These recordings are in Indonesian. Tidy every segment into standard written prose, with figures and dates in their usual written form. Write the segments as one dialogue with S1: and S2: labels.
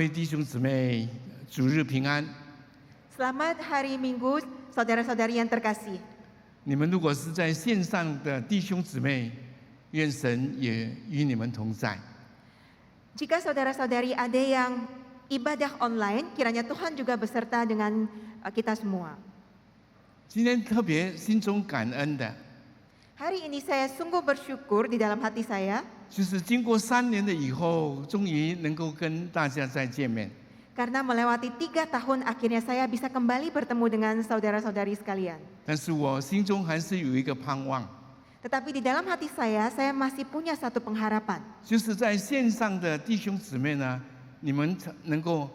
S1: 位弟兄姊妹，主日平安。
S2: Selamat Hari Minggu, saudara-saudari yang terkasih.
S1: 你们如果是在线上的弟兄姊妹，愿神也与你们同在。
S2: Jika saudara-saudari ada yang ibadah online, kiranya Tuhan juga beserta dengan kita semua.
S1: 今天特别心中感恩的，
S2: Hari ini saya sungguh bersyukur di dalam hati saya,
S1: 就是经过3年的以后，终于能够跟大家再见面。
S2: karena melewati 3 tahun akhirnya saya bisa kembali bertemu dengan saudara-saudari sekalian.
S1: 但是我心中还是有一个盼望，
S2: Tetapi di dalam hati saya masih punya satu pengharapan.
S1: 就是在线上的弟兄姊妹呢，你们能够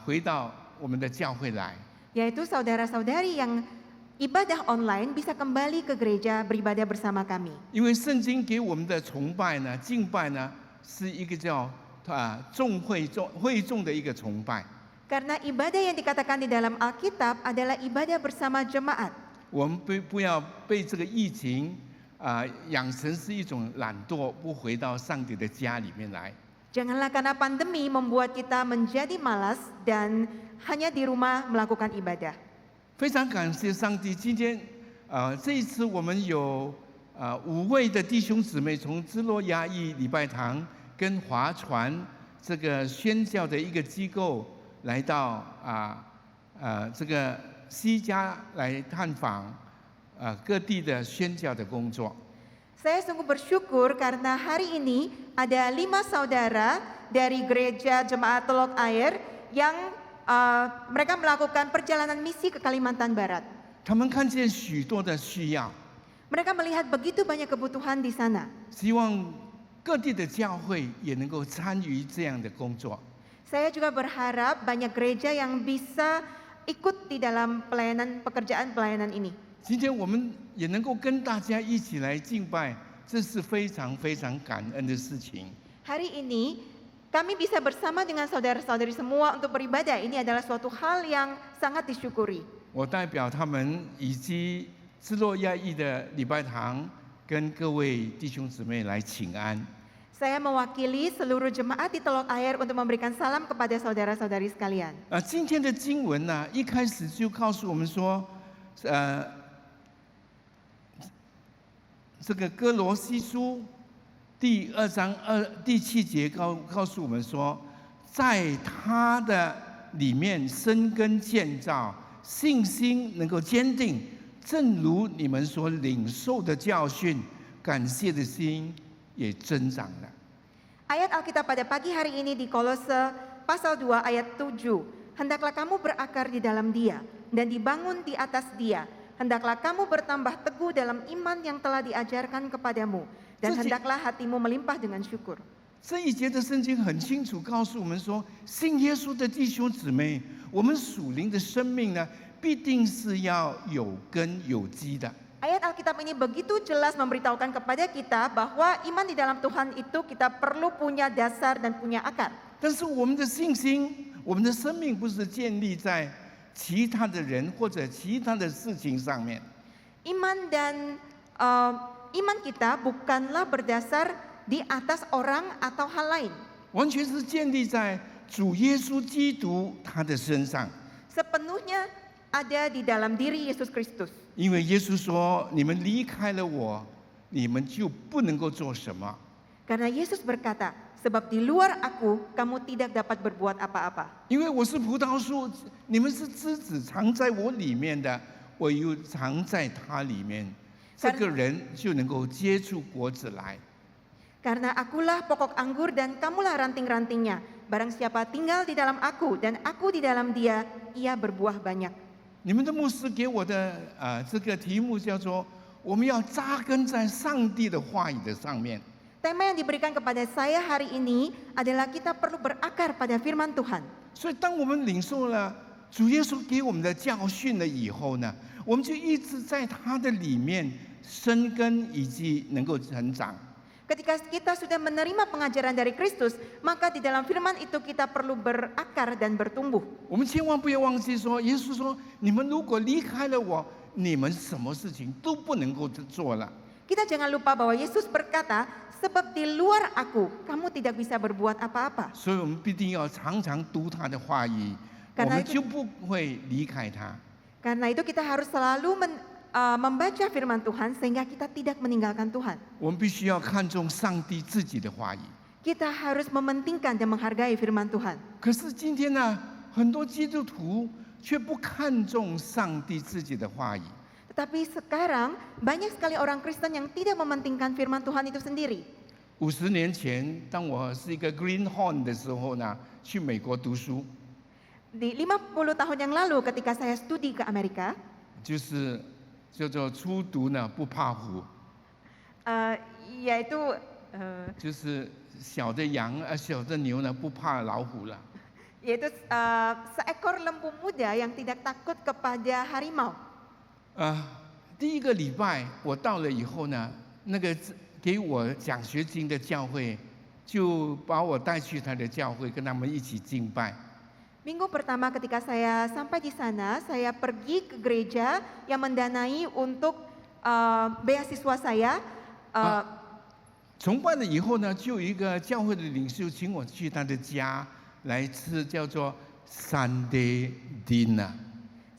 S1: 回到我们的教会来。
S2: Yaitu saudara-saudari yang ibadah online bisa kembali ke gereja beribadah bersama kami.
S1: 因为圣经给我们的崇拜呢、敬拜呢，是一个叫会众的一个崇拜。
S2: Karena ibadah yang dikatakan di dalam Alkitab adalah ibadah bersama jemaat.
S1: 我们不要被这个疫情养成是一种懒惰，不回到上帝的家里面来。
S2: Janganlah karena pandemi membuat kita menjadi malas dan hanya di rumah melakukan ibadah.
S1: 非常感谢上帝，今天这一次我们有5位的弟兄姊妹从芝诺亚裔礼拜堂跟华传这个宣教的一个机构来到这个西加来探访各地的宣教的工作。
S2: Saya sungguh bersyukur karena hari ini ada 5 saudara dari gereja Jemaat Teluk Air yang mereka melakukan perjalanan misi ke Kalimantan Barat.
S1: 他们看见许多的需要，
S2: Mereka melihat begitu banyak kebutuhan di sana.
S1: 希望各地的教会也能够参与这样的工作。
S2: Saya juga berharap banyak gereja yang bisa ikut di dalam pekerjaan pelayanan ini.
S1: 今天我们也能够跟大家一起来敬拜，这是非常非常感恩的事情。
S2: Hari ini kami bisa bersama dengan saudara-saudari semua untuk beribadah. Ini adalah suatu hal yang sangat disyukuri.
S1: 我代表他们以及芝诺亚裔的礼拜堂，跟各位弟兄姊妹来请安。
S2: Saya mewakili seluruh jemaat di Teluk Air untuk memberikan salam kepada saudara-saudari sekalian.
S1: 今天的经文呢，一开始就告诉我们说，这个哥罗西书第2章第7节告诉我们说，在他的里面生根建造，信心能够坚定，正如你们所领受的教训，感谢的心也增长了。
S2: Ayat Alkitab pada pagi hari ini di Kolose pasal 2 ayat 7. Hendaklah kamu berakar di dalam Dia dan dibangun di atas Dia. Hendaklah kamu bertambah teguh dalam iman yang telah diajarkan kepadamu dan hendaklah hatimu melimpah dengan syukur.
S1: 这一节的圣经很清楚告诉我们说，信耶稣的弟兄姊妹，我们属灵的生命呢，必定是要有根有基的。
S2: Ayat Alkitab ini begitu jelas memberitahukan kepada kita bahwa iman di dalam Tuhan itu kita perlu punya dasar dan punya akar.
S1: 但是我们的信心，我们的生命不是建立在其他的人或者其他的事情上面。
S2: Iman dan iman kita bukanlah berdasar di atas orang atau hal lain.
S1: 完全是建立在主耶稣基督他的身上。
S2: Sepenuhnya ada di dalam diri Yesus Kristus.
S1: 因为耶稣说：“你们离开了我，你们就不能够做什么。”
S2: Karena Yesus berkata, sebab di luar aku kamu tidak dapat berbuat apa-apa.
S1: 因为我是葡萄树，你们是枝子，藏在我里面的，我又藏在他里面，这个人就能够结出果子来。
S2: Karena akulah pokok anggur dan kamulah ranting-rantingnya. Barang siapa tinggal di dalam aku dan aku di dalam dia, ia berbuah banyak.
S1: 你们的牧师给我的这个题目叫做“我们要扎根在上帝的话语的上面”。
S2: Tema yang diberikan kepada saya hari ini adalah kita perlu berakar pada firman Tuhan.
S1: 所以，当我们领受了主耶稣给我们的教训了以后呢，我们就一直在他的里面生根，以及能够成长。
S2: Ketika kita sudah menerima pengajaran dari Kristus, maka di dalam firman itu kita perlu berakar dan bertumbuh.
S1: 我们千万不要忘记说，耶稣说：“你们如果离开了我，你们什么事情都不能够做了。”
S2: Kita jangan lupa bahwa Yesus berkata, sebab di luar aku, kamu tidak bisa berbuat apa-apa.
S1: 所以我们必定要常常读他的话语，我
S2: Karena
S1: 们
S2: itu-
S1: 就不会离开他。
S2: Karena itu kita harus selalu membaca firman Tuhan sehingga kita tidak meninggalkan Tuhan.
S1: 我们必须要看重上帝自己的话语。
S2: Kita harus mementingkan dan menghargai firman Tuhan.
S1: 可是今天呢，很多基督徒却不看重上帝自己的话语。
S2: Tetapi sekarang banyak sekali orang Kristen yang tidak mementingkan firman Tuhan itu sendiri.
S1: 50年前，当我是一个 greenhorn 的时候呢，去美国读书，
S2: Di 50 tahun yang lalu ketika saya studi ke Amerika,
S1: 就是叫做初读呢不怕虎，
S2: yaitu
S1: 就是小的羊小的牛呢不怕老虎了。
S2: seekor lembu muda yang tidak takut kepada harimau.
S1: 第一个礼拜我到了以后呢，那个给我奖学金的教会就把我带去他的教会，跟他们一起敬拜。
S2: Minggu pertama ketika saya sampai di sana, saya pergi ke gereja yang mendanai untuk beasiswa saya.
S1: 崇拜了以后呢，就有一个教会的领袖请我去他的家来吃叫做 Sunday dinner。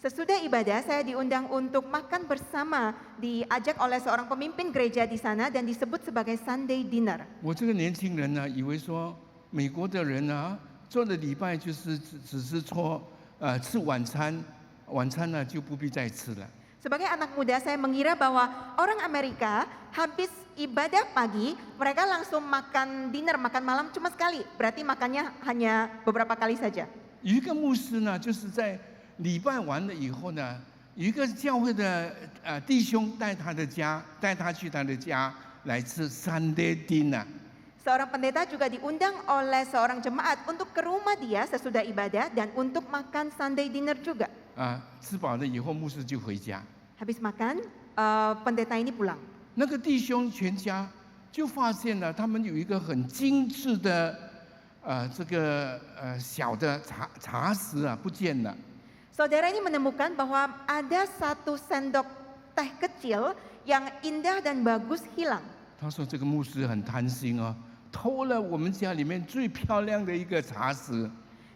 S2: Sesudah ibadah, saya diundang untuk makan bersama, diajak oleh seorang pemimpin gereja di sana dan disebut sebagai Sunday dinner.
S1: 我这个年轻人呢，以为说美国的人呢，做了礼拜就是只是说吃晚餐，晚餐呢就不必再吃了。
S2: Sebagai anak muda, saya mengira bahwa orang Amerika habis ibadah pagi, mereka langsung makan dinner, makan malam cuma sekali. Berarti makannya hanya beberapa kali saja.
S1: 有一个牧师呢，就是在礼拜完了以后呢，有一个教会的弟兄带他去他的家来吃 Sunday dinner。
S2: Seorang pendeta juga diundang oleh seorang jemaat untuk ke rumah dia sesudah ibadah dan untuk makan Sunday dinner juga.
S1: 吃饱了以后，牧师就回家。
S2: Habis makan, pendeta ini pulang.
S1: 那个弟兄全家就发现了，他们有一个很精致的这个小的茶匙不见了。
S2: Saudara ini menemukan bahwa ada satu sendok teh kecil yang indah dan bagus hilang.
S1: 他说这个牧师很贪心哦，偷了我们家里面最漂亮的一个茶匙。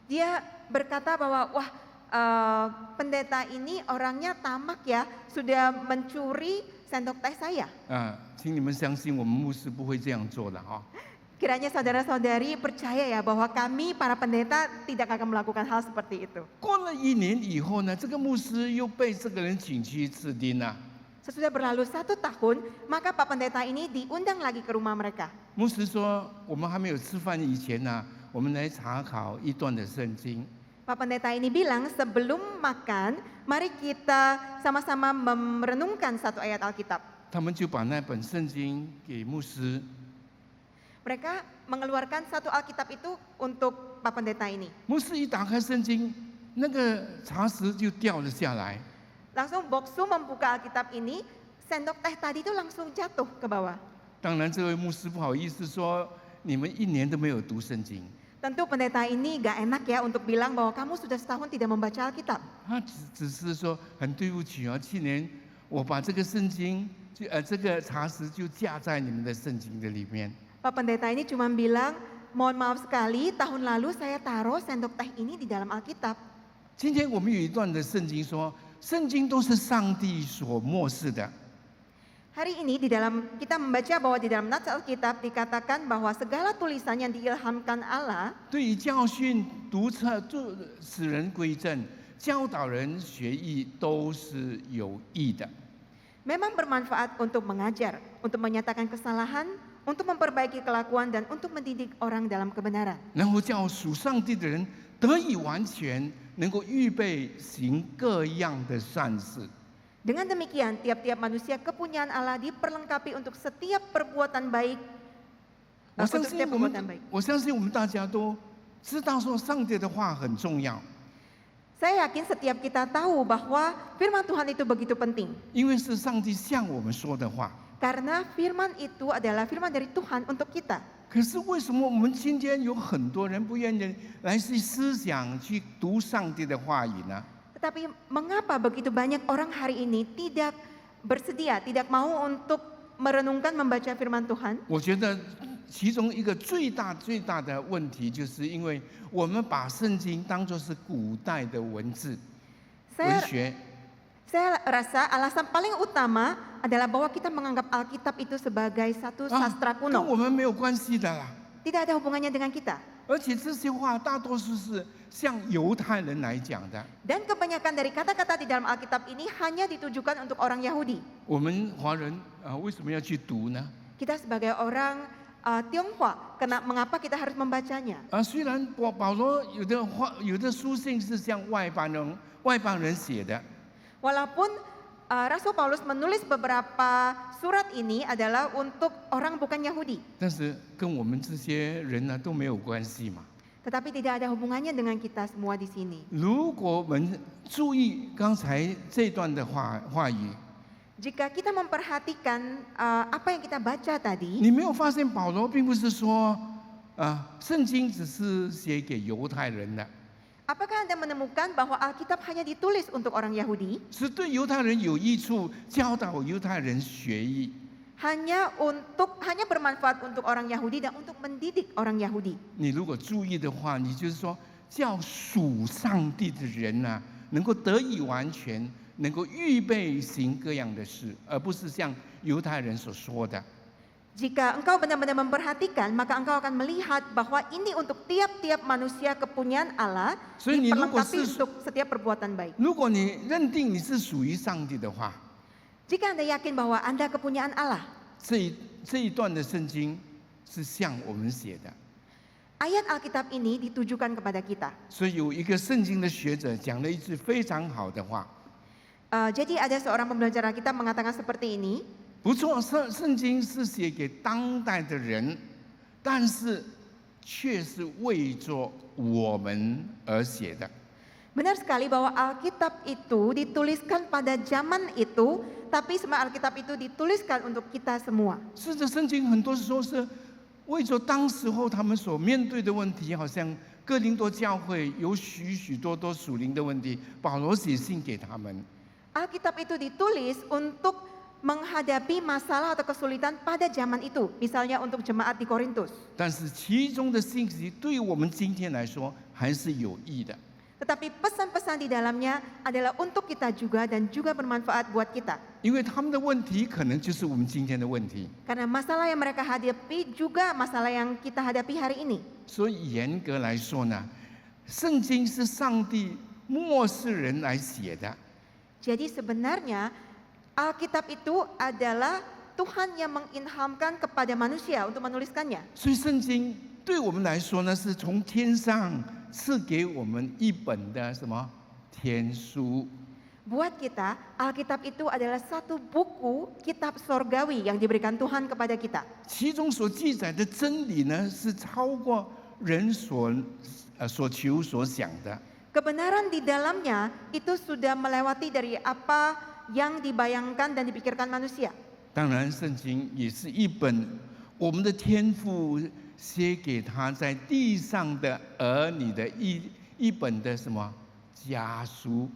S2: Dia berkata bahwa wah pendeta ini orangnya tamak ya, sudah mencuri sendok teh saya.
S1: 请你们相信我们牧师不会这样做的哈。
S2: Kiranya saudara-saudari percaya ya bahwa kami para pendeta tidak akan melakukan hal seperti itu.
S1: 过了1年以后呢，这个牧师又被这个人请去吃丁了。
S2: Sesudah berlalu 1 tahun, maka Pak Pendeta ini diundang lagi ke rumah mereka.
S1: 牧师说，我们还没有吃饭以前呢，我们来查考一段的圣经。
S2: Pak Pendeta ini bilang sebelum makan, mari kita sama-sama merenungkan satu ayat Alkitab.
S1: 他们就把那本圣经给牧师。
S2: Mereka mengeluarkan satu Alkitab itu untuk Pak Pendeta ini.
S1: 牧师一打开圣经，那个茶匙就掉了下来。
S2: Langsung Boksu membuka Alkitab ini, sendok teh tadi itu langsung jatuh ke bawah.
S1: 当然，这位牧师不好意思说，你们1年都没有读圣经。
S2: Tentu pendeta ini gak enak ya untuk bilang bahwa kamu sudah setahun tidak membaca Alkitab.
S1: 他只是说很对不起哦，去年我把这个圣经这个茶匙就架在你们的圣经的里面。
S2: Pak Pendeta ini cuma bilang, mohon maaf sekali tahun lalu saya taruh sendok teh ini di dalam Alkitab.
S1: 今天我们有一段的圣经说，圣经都是上帝所默示的。
S2: Hari ini kita membaca bahwa di dalam Nats Alkitab dikatakan bahwa segala tulisan yang diilhamkan Allah
S1: 对于教训、督策、使人归正、教导人学艺都是有益的。
S2: memang bermanfaat untuk mengajar, untuk menyatakan kesalahan, untuk memperbaiki kelakuan dan untuk mendidik orang dalam kebenaran.
S1: 然后叫属上帝的人得以完全，能够预备行各样的善事。
S2: Dengan demikian, tiap-tiap manusia kepunyaan Allah diperlengkapi untuk setiap perbuatan baik.
S1: 我相
S2: Untuk
S1: 信
S2: setiap
S1: 我们
S2: perbuatan baik.
S1: 我相信我们大家都知道说上帝的话很重要，
S2: Saya yakin setiap kita tahu bahwa firman Tuhan itu begitu penting.
S1: 因为是上帝向我们说的话。
S2: Karena firman itu adalah firman dari Tuhan untuk kita.
S1: 可是为什么我们今天有很多人不愿意来去思想、去读上帝的话语呢？
S2: Tetapi mengapa begitu banyak orang hari ini tidak bersedia, tidak mau untuk merenungkan membaca firman Tuhan,
S1: 我觉得其中一个最大的问题，就是因为我们把圣经当作是古代的文字、文
S2: saya
S1: 学，
S2: saya rasa alasan paling utama adalah bahwa kita menganggap Alkitab itu sebagai satu sastra
S1: 跟
S2: kuno.
S1: 我们没有关系的啦。
S2: Tidak ada hubungannya dengan kita.
S1: 而且这些话大多数是向犹太人来讲的。
S2: Dan kebanyakan dari kata-kata di dalam Alkitab ini hanya ditujukan untuk orang Yahudi.
S1: 我们华人为什么要去读呢？
S2: Kita sebagai orang Tionghoa, mengapa kita harus membacanya?
S1: 虽然保罗有的书信是向外邦人写的，
S2: Walaupun Rasul Paulus menulis beberapa surat ini adalah untuk orang bukan Yahudi,
S1: 但是跟我们这些人呢都没有关系嘛。
S2: tetapi tidak ada hubungannya dengan kita semua di sini.
S1: 如果我们注意刚才这段的话语，
S2: Jika kita memperhatikan apa yang kita baca tadi,
S1: 你没有发现保罗并不是说圣经只是写给犹太人的，
S2: apakah Anda menemukan bahwa Alkitab hanya ditulis untuk orang Yahudi,
S1: 是对犹太人有益处，教导犹太人学艺。
S2: hanya bermanfaat untuk orang Yahudi dan untuk mendidik orang Yahudi.
S1: 你如果注意的话，你就是说叫属上帝的人啊，能够得以完全，能够预备行各样的事，而不是像犹太人所说的。
S2: Jika engkau benar-benar memperhatikan, maka engkau akan melihat bahwa ini untuk tiap-tiap manusia kepunyaan Allah,
S1: 所以你如果
S2: diperlengkapi
S1: 是
S2: untuk setiap perbuatan baik.
S1: 如果你认定你是属于上帝的话，
S2: Jika Anda yakin bahwa Anda kepunyaan Allah,
S1: 这一段的圣经是向我们写的。
S2: ayat Alkitab ini ditujukan kepada kita.
S1: 所以有一个圣经的学者讲了一句非常好的话，
S2: Jadi ada seorang pembelajar Alkitab mengatakan seperti ini,
S1: 不错，圣经是写给当代的人，但是却是为着我们而写的。
S2: benar sekali bahwa Alkitab itu dituliskan pada zaman itu, tapi semua Alkitab itu dituliskan untuk kita semua.
S1: 是的，圣经很多时候是为着当时候他们所面对的问题，好像哥林多教会有许多属灵的问题，保罗写信给他们。
S2: Alkitab itu ditulis untuk menghadapi masalah atau kesulitan pada zaman itu, misalnya untuk jemaat di Korintus.
S1: 但是其中的信息对于我们今天来说还是有益的。
S2: Tetapi pesan-pesan di dalamnya adalah untuk kita juga dan juga bermanfaat buat kita.
S1: 因为他们的问题可能就是我们今天的问题，
S2: Karena masalah yang mereka hadapi juga masalah yang kita hadapi hari ini.
S1: 所以严格来说呢，圣经是上帝末世人来写的。
S2: Jadi sebenarnya Alkitab itu adalah Tuhan yang mengilhamkan kepada manusia untuk menuliskannya.
S1: 所以圣经对我们来说呢，是从天上赐给我们一本的什么天书。
S2: Buat kita, Alkitab itu adalah satu buku kitab sorgawi yang diberikan Tuhan kepada kita.
S1: 其中所记载的真理呢，是超过人所求所想的。
S2: Kebenaran di dalamnya itu sudah melewati dari apa yang dibayangkan dan dipikirkan manusia.
S1: 当然，圣经也是一本我们的天父写给他在地上的儿女的一本的什么家书。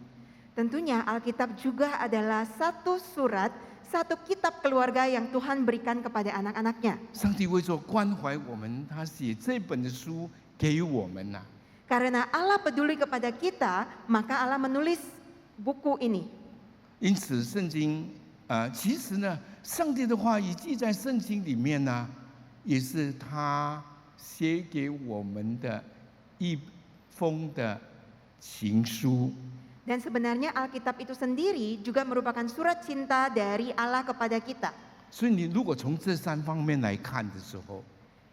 S2: Tentunya Alkitab juga adalah satu surat, satu kitab keluarga yang Tuhan berikan kepada anak-anaknya.
S1: 上帝为着关怀我们，他写这本的书给我们呐、
S2: Karena Allah peduli kepada kita, maka Allah menulis buku ini.
S1: 因此，圣经其实呢，上帝的话语记在圣经里面呢，也是他写给我们的一封的情书。
S2: Dan sebenarnya Alkitab itu sendiri juga merupakan surat cinta dari Allah kepada kita.
S1: 所以，你如果从这三方面来看的时候，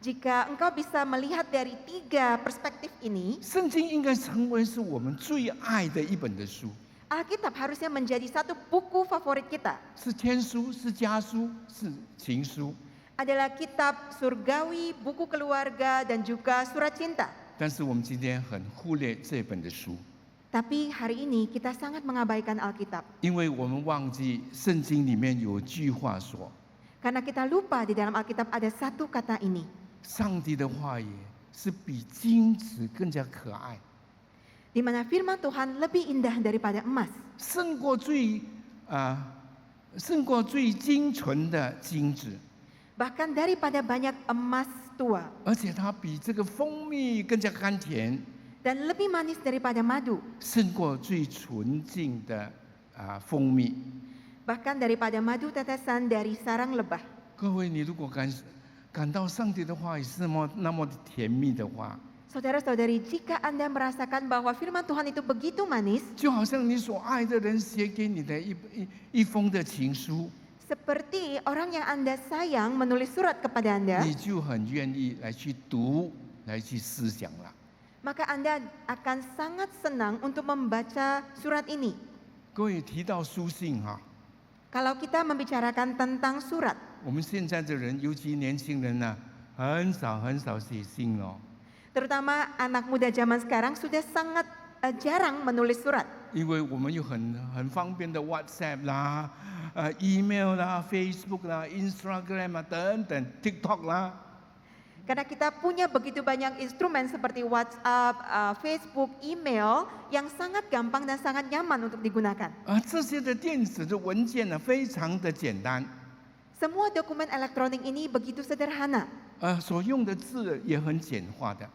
S2: Jika engkau bisa melihat dari 3 perspektif ini,
S1: 圣经应该成为是我们最爱的一本的书，
S2: Alkitab harusnya menjadi satu buku favorit kita.
S1: 是天书，是家书，是情书。
S2: Adalah kitab surgawi, buku keluarga, dan juga surat cinta.
S1: 但是我们今天很忽略这本的书，
S2: Tapi hari ini kita sangat mengabaikan Alkitab.
S1: 因为我们忘记圣经里面有句话说，
S2: Karena kita lupa di dalam Alkitab ada satu kata ini.
S1: 上帝的话语是比金子更加可爱，
S2: Di mana firman Tuhan lebih indah daripada emas.
S1: 胜过最胜过最精纯的金子，
S2: bahkan daripada banyak emas tua,
S1: 而且它比这个蜂蜜更加甘甜，
S2: dan lebih manis daripada madu,
S1: 胜过最纯净的蜂蜜。
S2: bahkan daripada madu tetesan dari sarang lebah.
S1: 各位，你如果感到上帝的话语是那么的甜蜜的话，
S2: Saudara-saudari, jika Anda merasakan bahwa firman Tuhan itu begitu manis,
S1: 就好像你所爱的人写给你的一封的情书，
S2: seperti orang yang Anda sayang menulis surat kepada Anda,
S1: 你就很愿意来去读、来去思想了。
S2: maka Anda akan sangat senang untuk membaca surat ini.
S1: 各位提到书信哈，
S2: Kalau kita membicarakan tentang surat,
S1: 我们现在的人，尤其年轻人呢，很少写信哦。
S2: terutama anak muda zaman sekarang sudah sangat jarang menulis surat.
S1: 因为我们有很方便的 WhatsApp 啦、email 啦、Facebook 啦、Instagram 啊等等 TikTok 啦。
S2: Karena kita punya begitu banyak instrumen seperti WhatsApp, Facebook, email yang sangat gampang dan sangat nyaman untuk digunakan.
S1: 这些的电子的文件呢，非常的简单，
S2: Semua dokumen elektronik ini begitu sederhana.
S1: 所用的字也很简化的，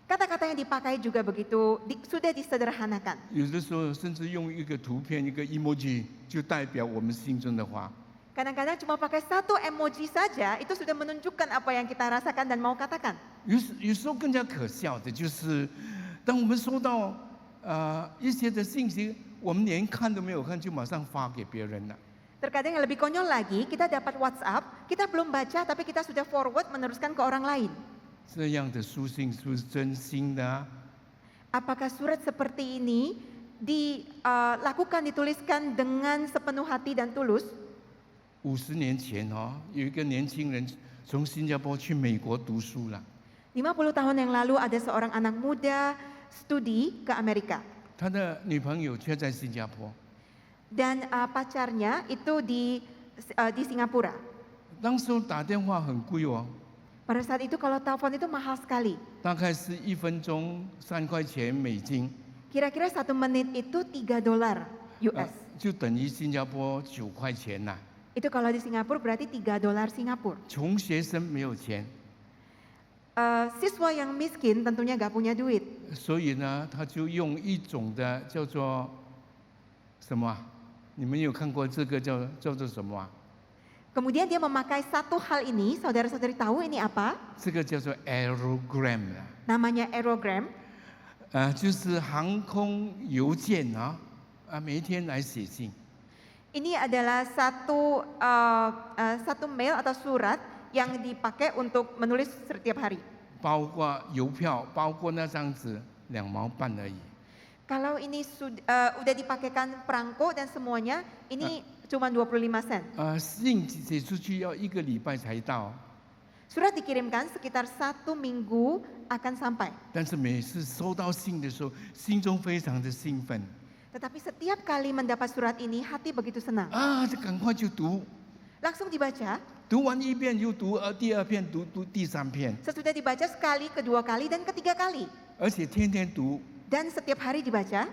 S2: Kata-kata yang dipakai juga begitu sudah disederhanakan.
S1: 有的时候甚至用一个图片、一个 emoji 就代表我们心中的话。
S2: Kadang-kadang cuma pakai satu emoji saja itu sudah menunjukkan apa yang kita rasakan dan mau katakan.
S1: 有时候更加可笑的就是，当我们收到一些的信息，我们连看都没有看，就马上发给别人了。
S2: Terkadang yang lebih konyol lagi, kita dapat WhatsApp, kita belum baca tapi kita sudah forward meneruskan ke orang lain.
S1: 这样的书信是不是真心的啊？
S2: Apakah surat seperti ini dituliskan dengan sepenuh hati dan tulus?
S1: 50年前哦，有一个年轻人从新加坡去美国读书了，
S2: 50 tahun yang lalu ada seorang anak muda studi ke Amerika.
S1: 他的女朋友却在新加坡。
S2: Dan pacarnya itu di Singapura.
S1: 当时打电话很贵哦，
S2: Pada saat itu kalau telepon itu mahal sekali.
S1: 大概是1分钟3块钱美金，
S2: Kira-kira 1 menit itu $3 US.
S1: 就等于新加坡9块钱呐。
S2: Itu kalau di Singapura berarti $3 Singapura.
S1: 穷学生没有钱，
S2: Siswa yang miskin tentunya gak punya duit.
S1: 所以呢，他就用一种的叫做什么啊？你们有看过这个叫做什么啊？
S2: Kemudian dia memakai satu hal ini, saudara-saudari tahu ini apa?
S1: 这个叫做 aerogram 啊，
S2: Namanya aerogram.
S1: 就是航空邮件啊，每一天来写信。
S2: Ini adalah satu mail atau surat yang dipakai untuk menulis setiap hari.
S1: 包括邮票，包括那张纸2毛半而已。
S2: Kalau ini udah dipakaikan perangko dan semuanya, ini cuma 25 sen.
S1: 信写出去要1个礼拜才到，
S2: Surat dikirimkan sekitar 1 minggu akan sampai.
S1: 但是每次收到信的时候，心中非常的兴奋
S2: Tetapi setiap kali mendapat surat ini, hati begitu senang.
S1: 就赶快就读，
S2: Langsung dibaca,
S1: 读完1遍又读第2遍，读第3遍，
S2: sesudah dibaca sekali, kedua kali, dan ketiga kali.
S1: 而且天天读，
S2: Dan setiap hari dibaca,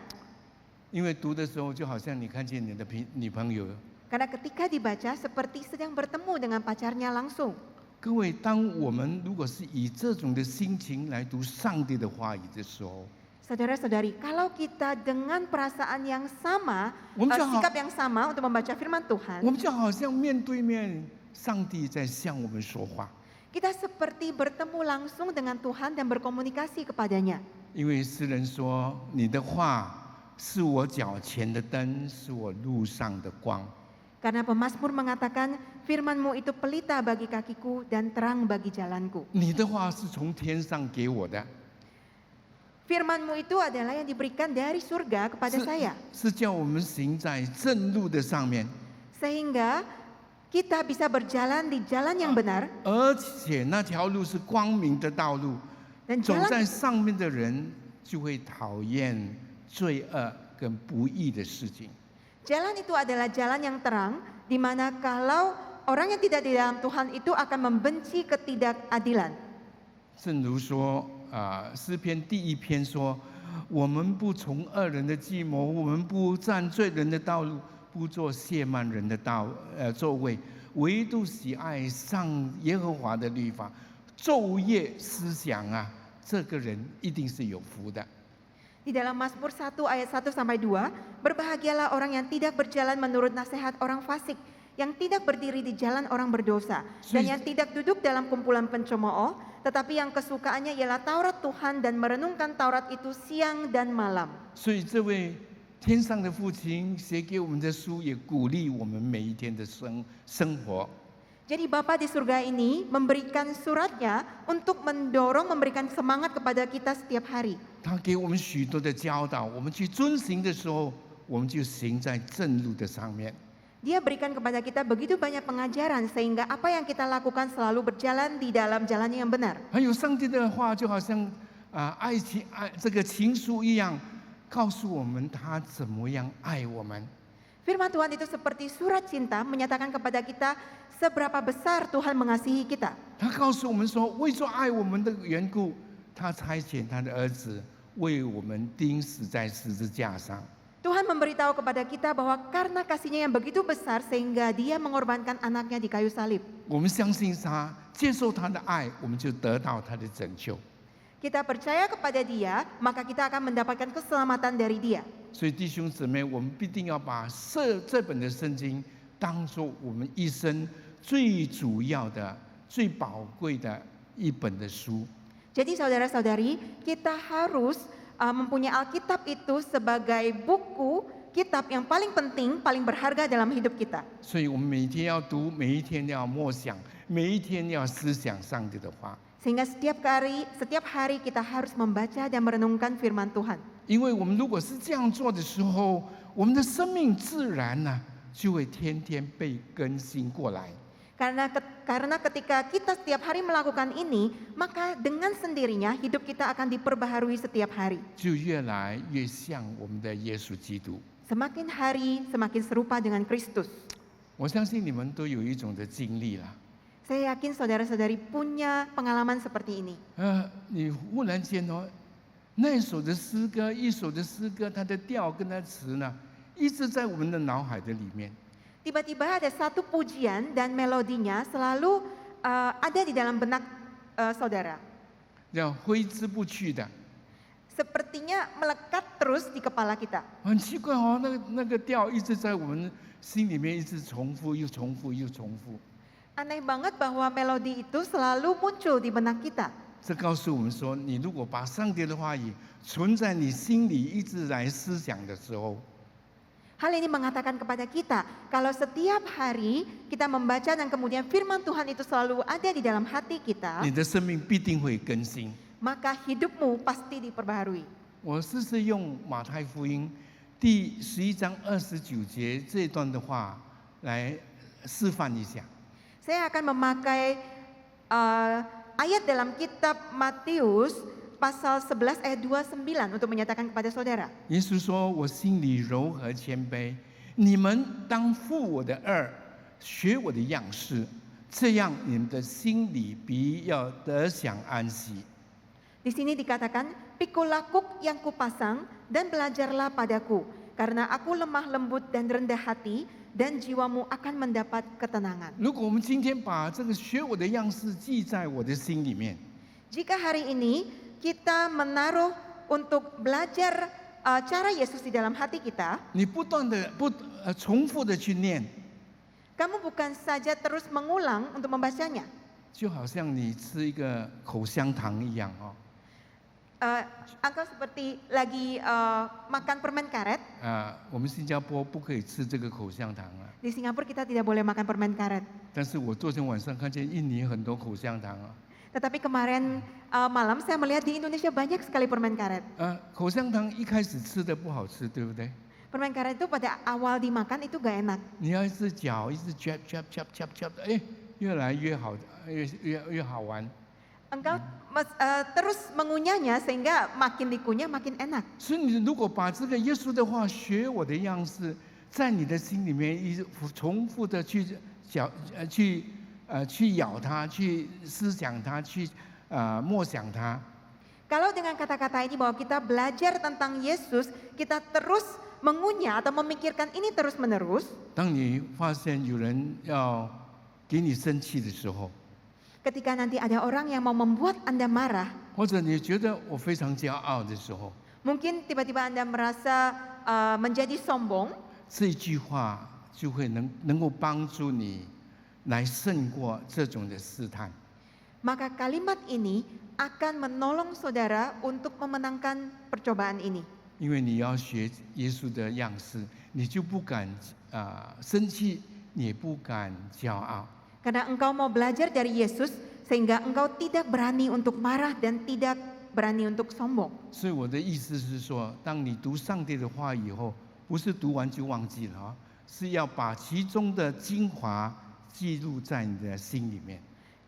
S1: 因为读的时候就好像你看见你的女朋友。
S2: karena ketika dibaca seperti sedang bertemu dengan pacarnya langsung.
S1: 各位，当我们如果是以这种的心情来读上帝的话语的时候，
S2: Saudara-saudari, kalau kita dengan perasaan yang sama,
S1: 我们就好，
S2: sikap yang sama untuk membaca firman
S1: 我
S2: Tuhan,
S1: 们就好像面对面，上帝在向我们说话。
S2: kita seperti bertemu langsung dengan Tuhan dan berkomunikasi kepadanya.
S1: 因为诗人说：“你的话是我脚前的灯，是我路上的光。”
S2: Karena pemazmur mengatakan, firman-Mu itu pelita bagi kakiku dan terang bagi jalanku.
S1: 你的话是从天上给我的，
S2: Firman-Mu itu adalah yang diberikan dari surga kepada saya.
S1: 是叫我们行在正路的上面，
S2: Sehingga kita bisa berjalan di jalan yang benar.
S1: 而且那条路是光明的道路，
S2: Dan
S1: 走
S2: jalan
S1: 在上面的人就会讨厌罪恶跟不义的事情。
S2: Jalan itu adalah jalan yang terang, di mana kalau orang yang tidak di dalam Tuhan itu akan membenci ketidakadilan.
S1: 正如说诗篇第1篇说：“我们不从恶人的计谋，我们不占罪人的道路，不做亵慢人的座位，唯独喜爱上耶和华的律法，昼夜思想啊，这个人一定是有福的。
S2: Di dalam Mazmur 1 ayat 1 sampai 2, berbahagialah orang yang tidak berjalan menurut nasihat orang fasik, yang tidak berdiri di jalan orang berdosa, dan yang tidak duduk dalam kumpulan pencemooh, tetapi yang kesukaannya ialah Taurat Tuhan dan merenungkan Taurat itu siang dan malam.
S1: 所以这位天上的父亲写给我们的书，也鼓励我们每一天的生活。
S2: Jadi Bapa di surga ini memberikan suratnya untuk mendorong, memberikan semangat kepada kita setiap hari.
S1: 他给我们许多的教导，我们去遵行的时候，我们就行在正路的上面。
S2: Dia berikan kepada kita begitu banyak pengajaran sehingga apa yang kita lakukan selalu berjalan di dalam jalan yang benar.
S1: 还有上帝的话，就好像爱这个情书一样，告诉我们他怎么样爱我们。
S2: Firman Tuhan itu seperti surat cinta menyatakan kepada kita seberapa besar Tuhan mengasihi kita.
S1: 他告诉我们说，为着爱我们的缘故，他差遣他的儿子为我们钉死在十字架上。
S2: Tuhan memberitahu kepada kita bahwa karena kasihnya yang begitu besar sehingga dia mengorbankan anaknya di kayu salib.
S1: 我们相信他，接受他的爱，我们就得到他的拯救。
S2: Kita percaya kepada dia, maka kita akan mendapatkan keselamatan dari dia.
S1: 所以弟兄姊妹，我们必定要把这本的圣经当作我们一生最主要的、最宝贵的一本的书。
S2: Jadi saudara-saudari, kita harus mempunyai Alkitab itu sebagai buku kitab yang paling penting, paling berharga dalam hidup kita.
S1: 所以我们每天要读，每一天要默想，每一天要思想上帝的话。
S2: Sehingga setiap hari kita harus membaca dan merenungkan firman Tuhan.
S1: 因为我们如果是这样做的时候，我们的生命自然呢、就会天天被更新过来。
S2: Karena ketika kita setiap hari melakukan ini, maka dengan sendirinya hidup kita akan diperbaharui setiap hari.
S1: 就越来越像我们的耶稣基督。
S2: Semakin hari semakin serupa dengan Kristus.
S1: 我相信你们都有一种的经历了。
S2: Saya yakin saudara-saudari punya pengalaman seperti ini.
S1: 你忽然间哦，那首的诗歌，一首的诗歌，它的调跟它词呢，一直在我们的脑海的里面。
S2: Tiba-tiba ada satu pujian dan melodinya selalu ada di dalam benak saudara.
S1: 这样挥之不去的。
S2: Sepertinya melekat terus di kepala kita.
S1: 很奇怪哦，那个调一直在我们心里面一直重复，又重复，又重复。
S2: Aneh banget bahwa melodi itu selalu muncul di benak kita.
S1: 这告诉我们说，你如果把上帝的话语存在你心里，一直来思想的时候，
S2: Hal ini mengatakan kepada kita, kalau setiap hari kita membaca dan kemudian firman Tuhan itu selalu ada di dalam hati kita,
S1: 你的生命必定会更新。
S2: maka hidupmu pasti diperbaharui.
S1: 我试试用马太福音第11章29节这段的话来示范一下。
S2: Saya akan memakai ayat dalam kitab Matius pasal 11 ayat 29 untuk menyatakan kepada saudara.
S1: 耶稣说：“我心里柔和谦卑，你们当负我的軛，学我的样式，这样你们的心里必要得享安息。”
S2: Di sini dikatakan, "Pikulah kuk yang kupasang dan belajarlah padaku, karena aku lemah lembut dan rendah hati, dan jiwamu akan mendapat ketenangan."
S1: 如果我们今天把这个学我的样式记在我的心里面，
S2: Jika hari ini kita menaruh untuk belajar cara Yesus di dalam hati kita,
S1: 你不断的重复的去念，
S2: kamu bukan saja terus mengulang untuk membacanya.
S1: 就好像你吃一个口香糖一样哦。
S2: Engkau seperti lagi makan permen karet.
S1: 我们新加坡不可以吃这个口香糖啊，
S2: Di Singapura kita tidak boleh makan permen karet.
S1: 但是我昨天晚上看见印尼很多口香糖啊。
S2: Tetapi kemarin malam saya melihat di Indonesia banyak sekali permen karet.
S1: 口香糖一开始吃的不好吃，对不对？
S2: Permen karet itu pada awal dimakan itu gak enak.
S1: 你要一直嚼，一直嚼，哎，越来越好，越好玩。
S2: Engkau terus mengunyahnya sehingga makin dikunyah makin enak.
S1: 所以你如果把这个耶稣的话学我的样式，在你的心里面一直重复的去咬它，去思想它，去默想它。
S2: Kalau dengan kata-kata ini bahwa kita belajar tentang Yesus, kita terus mengunyah atau memikirkan ini terus-menerus,
S1: 当你发现有人要给你生气的时候，
S2: ketika nanti ada orang yang mau membuat Anda marah,
S1: 或者你觉得我非常骄傲的时候，
S2: mungkin tiba-tiba Anda merasa menjadi sombong,
S1: 这句话就会能够帮助你来胜过这种的试探。
S2: maka kalimat ini akan menolong saudara untuk memenangkan percobaan ini.
S1: 因为你要学耶稣的样式，你就不敢生气，你也不敢骄傲。
S2: Karena engkau mau belajar dari Yesus, sehingga engkau tidak berani untuk marah dan tidak berani untuk sombong.
S1: 所以我的意思是说，当你读上帝的话以后，不是读完就忘记了啊，是要把其中的精华记录在你的心里面。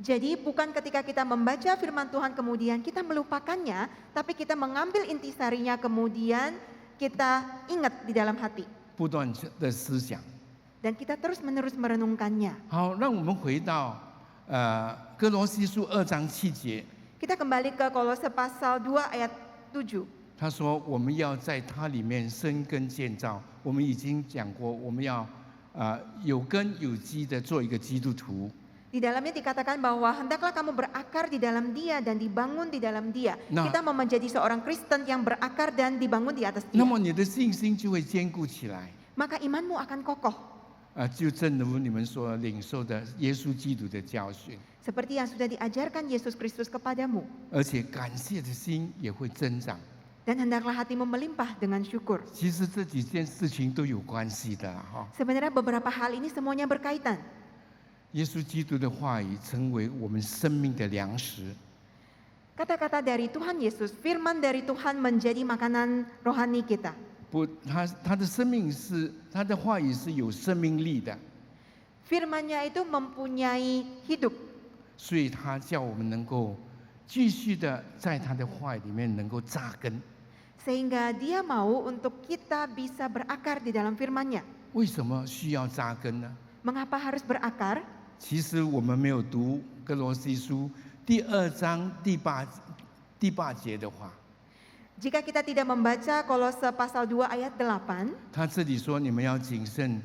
S2: Jadi bukan ketika kita membaca firman Tuhan kemudian kita melupakannya, tapi kita mengambil intisarinya kemudian kita ingat di dalam hati.
S1: 不断的思想。
S2: Dan kita terus-menerus merenungkannya.
S1: 好，让我们回到哥罗西书2章7节，
S2: Kita kembali ke Kolose pasal 2 ayat 7.
S1: 他说我们要在它里面生根建造。我们已经讲过，我们要有根有基的做一个基督徒。
S2: Di dalamnya dikatakan bahwa hendaklah kamu berakar di dalam Dia dan dibangun di dalam Dia.
S1: Nah.
S2: Kita mau menjadi seorang Kristen yang berakar dan dibangun di atas
S1: 那
S2: Dia.
S1: 么你的信心就会坚固起来。
S2: Maka imanmu akan kokoh.
S1: 就正如你们所领受的耶稣基督的教训，
S2: Seperti yang sudah diajarkan Yesus Kristus kepadamu.
S1: 而且感谢的心也会增长。
S2: Dan hendaklah hatimu melimpah dengan syukur.
S1: 其实这几件事情都有关系的哈。
S2: Sebenarnya beberapa hal ini semuanya berkaitan.
S1: 耶稣基督的话语成为我们生命的粮食。
S2: Kata-kata dari Tuhan Yesus, firman dari Tuhan menjadi makanan rohani kita.
S1: 不，他的生命是他的话语是有生命力的，
S2: Firman-Nya itu mempunyai hidup.
S1: 所以他叫我们能够继续的在他的话语里面能够扎根。
S2: Sehingga Dia mau untuk kita bisa berakar di dalam firman-Nya.
S1: 为什么需要扎根呢？
S2: Mengapa harus berakar?
S1: 其实我们没有读哥罗西书第2章第八节的话，
S2: Jika kita tidak membaca Kolose pasal 2 ayat 8,
S1: 他这里说你们要谨慎，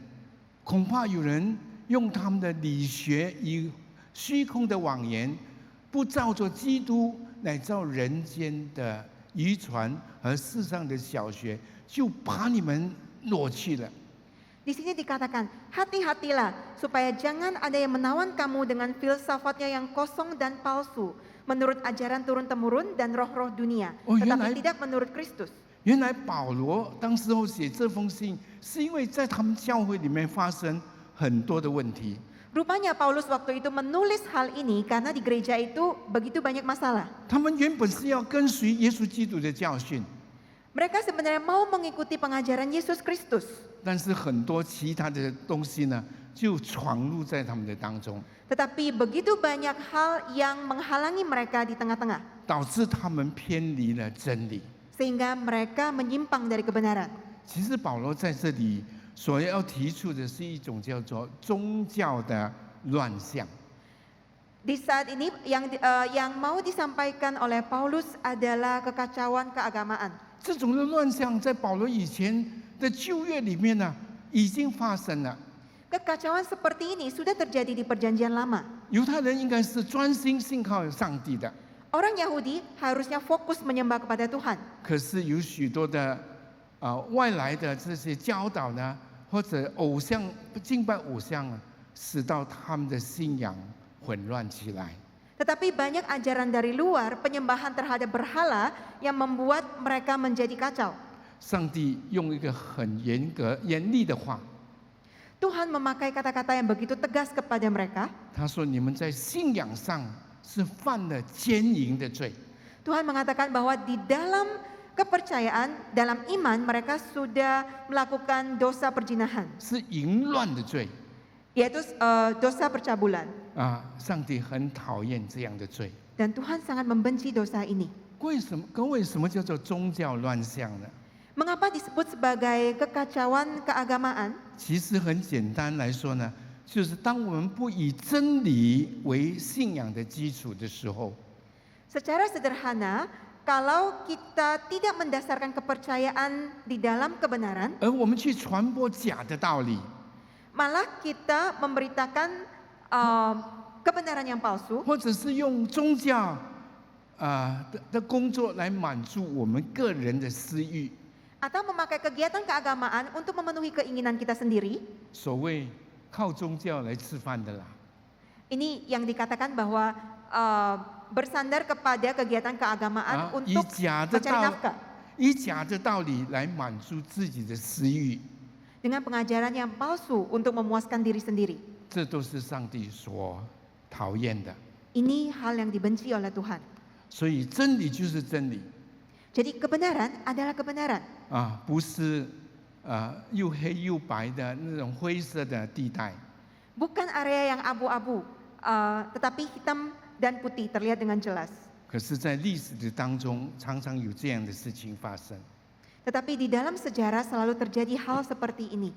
S1: 恐怕有人用他们的理学与虚空的谎言，不照着基督乃照人间的愚传和世上的小学，就把你们挪去了。
S2: di sini dikatakan, hati-hatilah supaya jangan ada yang menawan kamu dengan filsafatnya yang kosong dan palsu, menurut ajaran turun-temurun dan roh-roh dunia,
S1: Oh,
S2: tetapi
S1: 原来-
S2: tidak menurut Kristus.
S1: 原来保罗当时候写这封信，是因为在他们教会里面发生很多的问题。
S2: Rupanya Paulus waktu itu menulis hal ini karena di gereja itu begitu banyak masalah.
S1: 他们原本是要跟随耶稣基督的教训，
S2: Mereka sebenarnya mau mengikuti pengajaran Yesus Kristus,
S1: 但是很多其他的东西呢，就闯入在他们的当中，
S2: tetapi begitu banyak hal yang menghalangi mereka di tengah-tengah,
S1: 导致他们偏离了真理。
S2: sehingga mereka menyimpang dari kebenaran.
S1: 其实保罗在这里所要提出的是一种叫做宗教的乱象。
S2: Di saat ini yang mau disampaikan oleh Paulus adalah kekacauan keagamaan.
S1: 这种的乱象在保罗以前的旧约里面呢，已经发生了。
S2: Kekacauan seperti ini sudah terjadi di Perjanjian Lama.
S1: 犹太人应该是专心信靠上帝的，
S2: Orang Yahudi harusnya fokus menyembah kepada Tuhan.
S1: 可是有许多的外来的这些教导呢，或者偶像敬拜偶像啊，使到他们的信仰混乱起来。
S2: Tetapi banyak ajaran dari luar, penyembahan terhadap berhala yang membuat mereka menjadi kacau.
S1: 上帝用一个很严厉的话，
S2: Tuhan memakai kata-kata yang begitu tegas kepada mereka.
S1: 他说：“你们在信仰上是犯了奸淫的罪。”
S2: Tuhan mengatakan bahwa di dalam kepercayaan, dalam iman mereka sudah melakukan dosa perzinahan,
S1: 是淫乱的罪
S2: yaitu dosa percabulan.
S1: 上帝很讨厌这样的罪。
S2: Dan Tuhan sangat membenci dosa ini.
S1: 为什么叫做宗教乱象呢？
S2: Mengapa disebut sebagai kekacauan keagamaan?
S1: 其实很简单来说呢，就是当我们不以真理为信仰的基础的时候，
S2: Secara sederhana, kalau kita tidak mendasarkan kepercayaan di dalam kebenaran,
S1: 而我们去传播假的道理，
S2: malah kita memberitakan kebenaran yang palsu,
S1: 或者是用宗教的工作来满足我们个人的私欲。
S2: atau memakai kegiatan keagamaan untuk memenuhi keinginan kita sendiri.
S1: 所谓靠宗教来吃饭的啦，
S2: Ini yang dikatakan bahwa bersandar kepada kegiatan keagamaan
S1: 以
S2: untuk
S1: 假的
S2: mencari nafkah
S1: 以假的道理来满足自己的私欲，
S2: dengan pengajaran yang palsu untuk memuaskan diri sendiri.
S1: 这都是上帝所讨厌的。
S2: Ini hal yang dibenci oleh Tuhan.
S1: 所以真理就是真理
S2: Jadi kebenaran adalah kebenaran,
S1: 不是又黑又白的那种灰色的地带。
S2: bukan area yang abu-abu, tetapi hitam dan putih terlihat dengan jelas.
S1: 可是，在历史的当中，常常有这样的事情发生。
S2: Tetapi di dalam sejarah selalu terjadi hal seperti ini.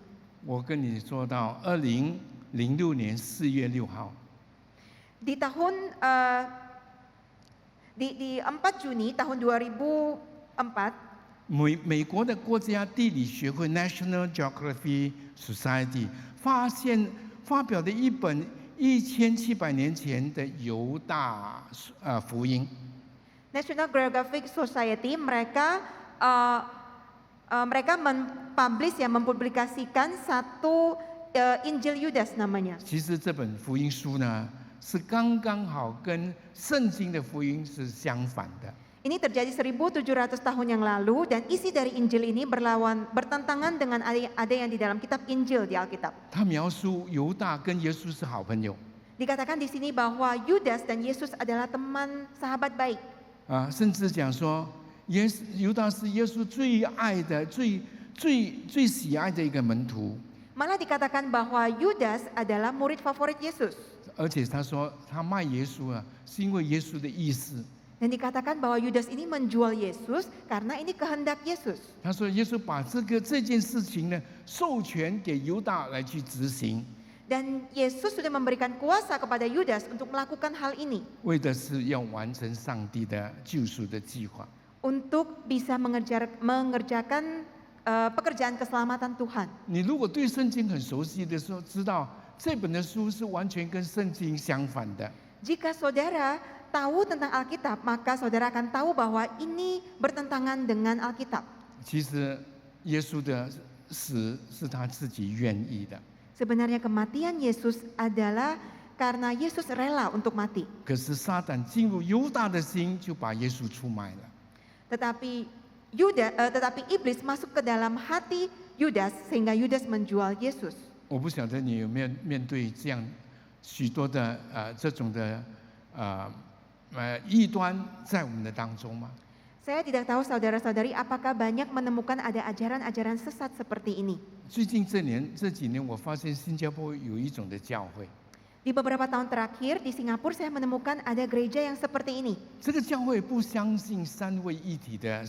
S1: 我跟你说到2006年4月6号，
S2: Di tahun di 4 Juni tahun 2004,
S1: 美国的国家地理学会 National Geography Society 发表的一本1700年前的犹大福音。
S2: National Geographic Society mereka mempublikasikan satu Injil Yudas namanya.
S1: 其实这本福音书呢，是刚刚好跟圣经的福音是相反的。
S2: Ini terjadi 1700 tahun yang lalu dan isi dari Injil ini bertentangan dengan ada yang di dalam kitab Injil di Alkitab.
S1: 他描述犹大跟耶稣是好朋友
S2: Dikatakan di sini bahwa Yudas dan Yesus adalah teman sahabat baik.
S1: 甚至讲说犹大是耶稣最爱的、最喜爱的一个门徒。
S2: Malah dikatakan bahwa Yudas adalah murid favorit Yesus.
S1: 而且他说他卖耶稣是因为耶稣的意思。
S2: Dan dikatakan bahwa Yudas ini menjual Yesus karena ini kehendak Yesus.
S1: 他说耶稣把这件事情呢，授权给犹大来去执行，
S2: Dan Yesus sudah memberikan kuasa kepada Yudas untuk melakukan hal ini.
S1: 为的是要完成上帝的救赎的计划。
S2: Untuk bisa mengerjakan pekerjaan keselamatan Tuhan.
S1: 你如果对圣经很熟悉的时候，知道这本的书是完全跟圣经相反的。
S2: Jika saudara tahu tentang Alkitab, maka saudara akan tahu bahwa ini bertentangan dengan Alkitab.
S1: 其实耶稣的死是他自己愿意的，
S2: Sebenarnya kematian Yesus adalah karena Yesus rela untuk mati.
S1: 可是撒旦进入犹大的心，就把耶稣出卖了。
S2: Tetapi iblis masuk ke dalam hati Yudas sehingga Yudas menjual Yesus.
S1: 我不晓得你有没有面对这样许多的这种的异端在我们的当中吗？
S2: Saya tidak tahu saudara-saudari apakah banyak menemukan ada ajaran-ajaran sesat seperti ini.
S1: 最近这几年，我发现新加坡有一种的教会，
S2: Di beberapa tahun terakhir di Singapura saya menemukan ada gereja yang seperti ini.
S1: 这个教会不相信三位一体的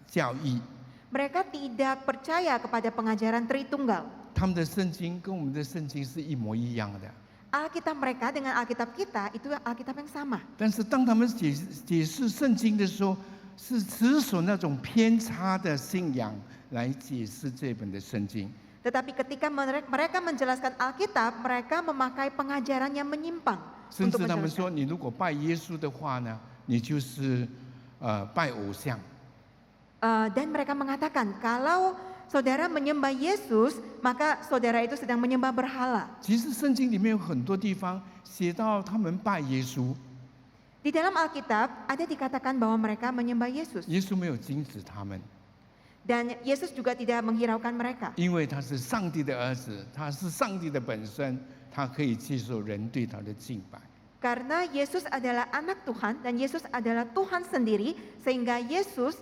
S1: 教义，
S2: Mereka tidak percaya kepada pengajaran Tritunggal.
S1: 他们的圣经跟我们的圣经是一模一样的。
S2: Alkitab mereka dengan Alkitab kita itu Alkitab yang sama.
S1: 但是当他们解释圣经的时候，是持守那种偏差的信仰来解释这本的圣经。
S2: Tetapi ketika mereka menjelaskan Alkitab, mereka memakai pengajaran yang menyimpang
S1: 甚
S2: untuk
S1: 至他们
S2: menjelaskan.
S1: 说，你如果拜耶稣的话呢，你就是拜偶像。
S2: Dan mereka mengatakan kalau saudara menyembah Yesus, maka saudara itu sedang menyembah berhala.
S1: 其实圣经里面有很多地方写到他们拜耶稣，
S2: Di dalam Alkitab ada dikatakan bahwa mereka menyembah Yesus.
S1: 耶稣没有禁止他们，
S2: Dan Yesus juga tidak menghiraukan mereka.
S1: 因为他是上帝的儿子，他是上帝的本身，他可以接受人对他的敬拜。
S2: Karena Yesus adalah anak Tuhan dan Yesus adalah Tuhan sendiri, sehingga Yesus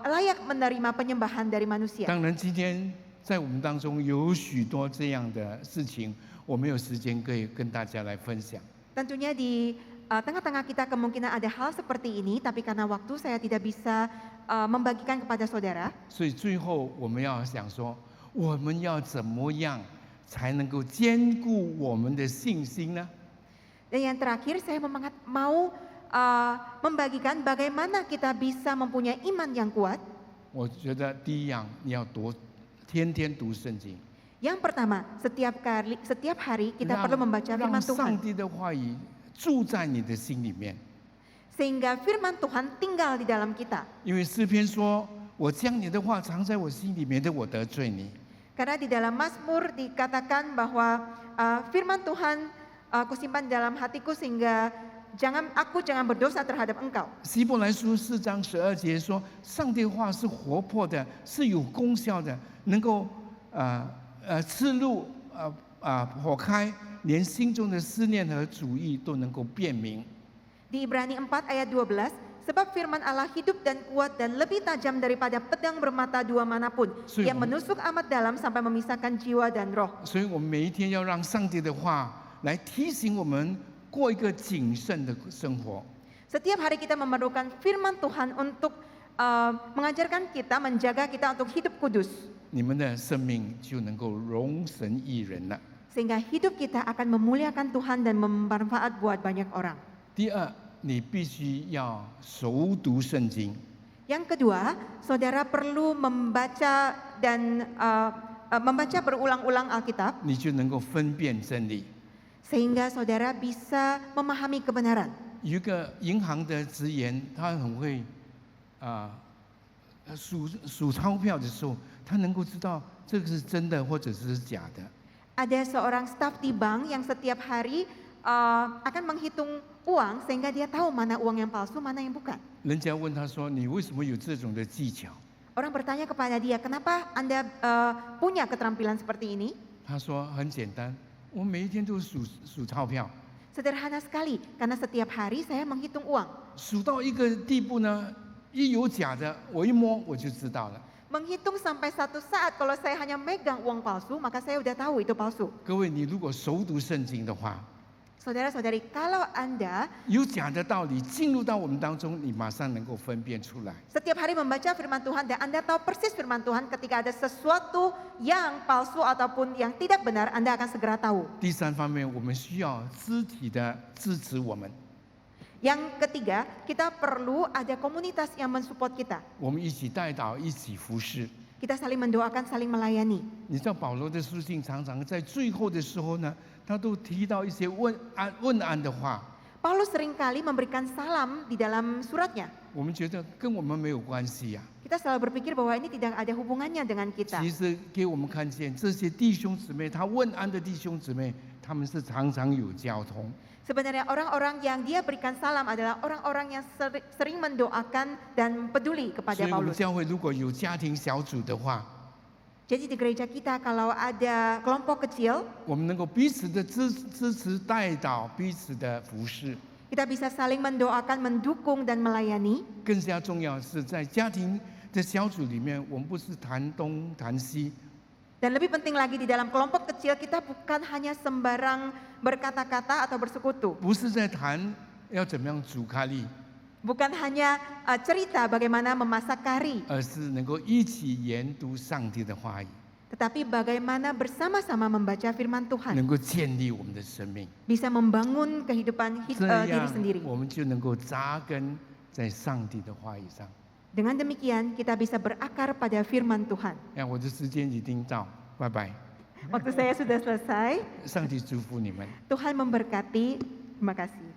S2: layak menerima penyembahan dari manusia.
S1: 当然，今天在我们当中有许多这样的事情，我没有时间可以跟大家来分享。
S2: Tentunya di tengah-tengah kita kemungkinan ada hal seperti ini, tapi karena waktu saya tidak bisa membagikan kepada saudara.
S1: 所以最后我们要想说，我们要怎么样才能够兼顾我们的信心呢？
S2: Dan yang terakhir saya mau membagikan bagaimana kita bisa mempunyai iman yang kuat.
S1: 我觉得第一样，你要天天读圣经，
S2: Yang pertama, setiap hari kita perlu membaca
S1: 让
S2: firman
S1: 上
S2: Tuhan.
S1: 帝的话语住在你的心里面。
S2: Sehingga firman Tuhan tinggal di dalam kita.
S1: 因为诗篇说：“我将你的话藏在我心里，免得我得罪你。”
S2: Karena di dalam Mazmur dikatakan bahwa firman Tuhan aku simpan dalam hatiku sehingga aku jangan berdosa terhadap engkau.
S1: 希伯来书4章12节说：“上帝的话是活泼的，是有功效的，能够刺入火开，连心中的思念和主意都能够辨明。”
S2: Di Ibrani 4 ayat 12, sebab firman Allah hidup dan kuat dan lebih tajam daripada pedang bermata dua manapun, yang menusuk amat dalam sampai memisahkan jiwa dan roh.
S1: 所以我们每一天要让上帝的话来提醒我们过一个谨慎的生活。
S2: Setiap hari kita memerlukan firman Tuhan untuk mengajarkan kita, menjaga kita untuk hidup kudus.
S1: 你们的生命就能够荣神益人了。
S2: Sehingga hidup kita akan memuliakan Tuhan dan bermanfaat buat banyak orang.
S1: 第二，你必须要熟读圣经。
S2: Yang kedua, saudara perlu membaca dan membaca berulang-ulang Alkitab
S1: 你就能够分辨真理。
S2: sehingga saudara bisa memahami kebenaran.
S1: 有一个银行的职员，他很会数钞票的时候，他能够知道这个是真的或者是假的。
S2: Ada seorang staf di bank yang setiap hari akan menghitung uang sehingga dia tahu mana uang yang palsu, mana yang bukan.
S1: 人家问他说：“你为什么有这种的技巧？”
S2: Orang bertanya kepada dia, kenapa Anda punya keterampilan seperti ini?
S1: 他说：“很简单，我每一天都数钞票，
S2: Sederhana sekali, karena setiap hari saya menghitung uang.
S1: 数到一个地步呢，一有假的，我一摸我就知道了。
S2: Menghitung sampai satu saat kalau saya hanya megang uang palsu, maka saya udah tahu itu palsu.
S1: 各位，你如果熟读圣经的话，
S2: Saudara-saudari, kalau Anda
S1: 有假的道理进入到我们当中，你马上能够分辨出来。
S2: setiap hari membaca firman Tuhan dan Anda tahu persis firman Tuhan, ketika ada sesuatu yang palsu ataupun yang tidak benar, Anda akan segera tahu.
S1: 第三方面，我们需要肢体的支持我们，
S2: Yang ketiga, kita perlu ada komunitas yang mensupport kita.
S1: 我们一起带祷，一起服侍。
S2: Kita saling mendoakan, saling melayani.
S1: 你知道保罗的书信常常在最后的时候呢，他都提到一些问安的话。
S2: Paulus seringkali memberikan salam di dalam suratnya.
S1: 我们觉得跟我们没有关系呀、
S2: Kita selalu berpikir bahwa ini tidak ada hubungannya dengan kita.
S1: 其实给我们看见这些弟兄姊妹，他问安的弟兄姊妹，他们是常常有交通。
S2: Sebenarnya orang-orang yang dia berikan salam adalah orang-orang yang sering mendoakan dan peduli
S1: 所
S2: kepada
S1: 以我们
S2: Paulus.
S1: 教会如果有家庭小组的话，
S2: Jadi di gereja kita kalau ada kelompok kecil,
S1: 我们能够彼此的支持带祷，彼此的服侍。
S2: kita bisa saling mendoakan, mendukung dan melayani.
S1: 更加重要的是在家庭的小组里面，我们不是谈东谈西，
S2: Dan lebih penting lagi di dalam kelompok kecil kita bukan hanya sembarang berkata-kata atau bersekutu.
S1: 不是在谈要怎么样煮咖喱，
S2: Bukan hanya cerita bagaimana memasak kari,
S1: 而是能够一起研读上帝的话语，
S2: tetapi bagaimana bersama-sama membaca firman
S1: 能
S2: Tuhan.
S1: 够建立我们的生命，
S2: Bisa membangun kehidupan
S1: 这
S2: diri
S1: 样
S2: sendiri.
S1: 我们就能够扎根在上帝的话语上。
S2: Dengan demikian kita bisa berakar pada firman Tuhan.
S1: 哎，我的时间已经到，拜拜。
S2: Waktu saya sudah selesai.
S1: 上帝祝福你们。
S2: Tuhan memberkati. Terima kasih.